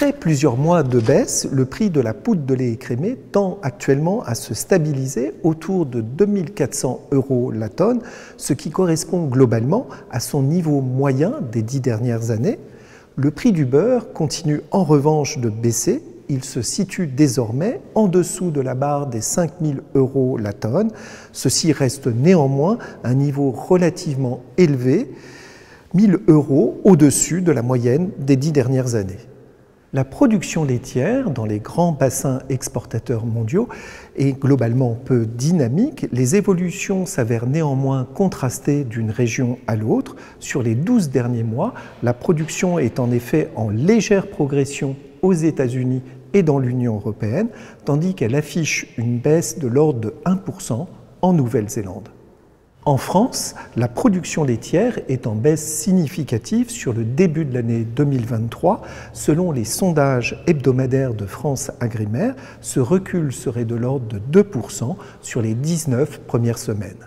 Après plusieurs mois de baisse, le prix de la poudre de lait écrémé tend actuellement à se stabiliser autour de 2 400 € la tonne, ce qui correspond globalement à son niveau moyen des 10 dernières années. Le prix du beurre continue en revanche de baisser. Il se situe désormais en dessous de la barre des 5 000 € la tonne. Ceci reste néanmoins un niveau relativement élevé, 1 000 € au-dessus de la moyenne des 10 dernières années. La production laitière dans les grands bassins exportateurs mondiaux est globalement peu dynamique. Les évolutions s'avèrent néanmoins contrastées d'une région à l'autre. Sur les 12 derniers mois, la production est en effet en légère progression aux États-Unis et dans l'Union européenne, tandis qu'elle affiche une baisse de l'ordre de 1% en Nouvelle-Zélande. En France, la production laitière est en baisse significative sur le début de l'année 2023. Selon les sondages hebdomadaires de France Agrimaire, ce recul serait de l'ordre de 2% sur les 19 premières semaines.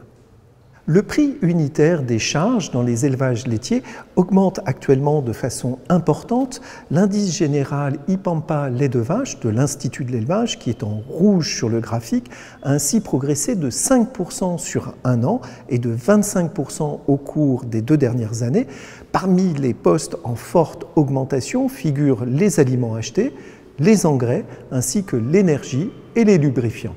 Le prix unitaire des charges dans les élevages laitiers augmente actuellement de façon importante. L'indice général IPAMPA lait de vache de l'Institut de l'élevage, qui est en rouge sur le graphique, a ainsi progressé de 5% sur un an et de 25% au cours des 2 dernières années. Parmi les postes en forte augmentation figurent les aliments achetés, les engrais ainsi que l'énergie et les lubrifiants.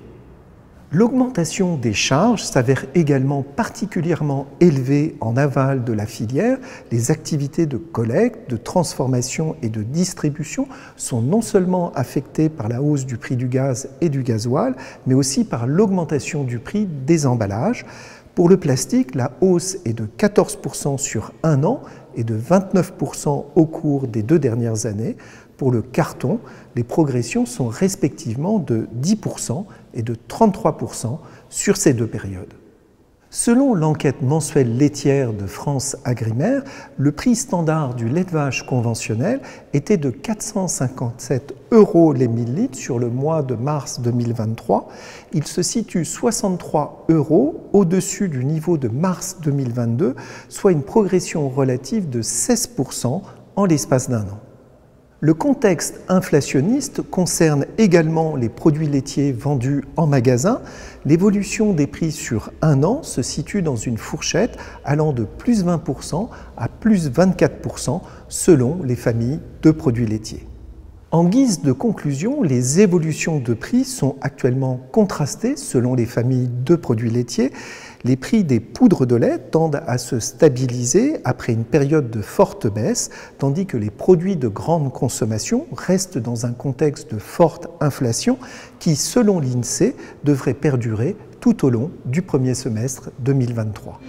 L'augmentation des charges s'avère également particulièrement élevée en aval de la filière. Les activités de collecte, de transformation et de distribution sont non seulement affectées par la hausse du prix du gaz et du gasoil, mais aussi par l'augmentation du prix des emballages. Pour le plastique, la hausse est de 14% sur un an et de 29% au cours des 2 dernières années. Pour le carton, les progressions sont respectivement de 10% et de 33% sur ces 2 périodes. Selon l'enquête mensuelle laitière de France Agrimaire, le prix standard du lait de vache conventionnel était de 457 € les millilitres sur le mois de mars 2023. Il se situe 63 € au-dessus du niveau de mars 2022, soit une progression relative de 16% en l'espace d'un an. Le contexte inflationniste concerne également les produits laitiers vendus en magasin. L'évolution des prix sur un an se situe dans une fourchette allant de plus 20% à plus 24% selon les familles de produits laitiers. En guise de conclusion, les évolutions de prix sont actuellement contrastées selon les familles de produits laitiers. Les prix des poudres de lait tendent à se stabiliser après une période de forte baisse, tandis que les produits de grande consommation restent dans un contexte de forte inflation qui, selon l'INSEE, devrait perdurer tout au long du premier semestre 2023.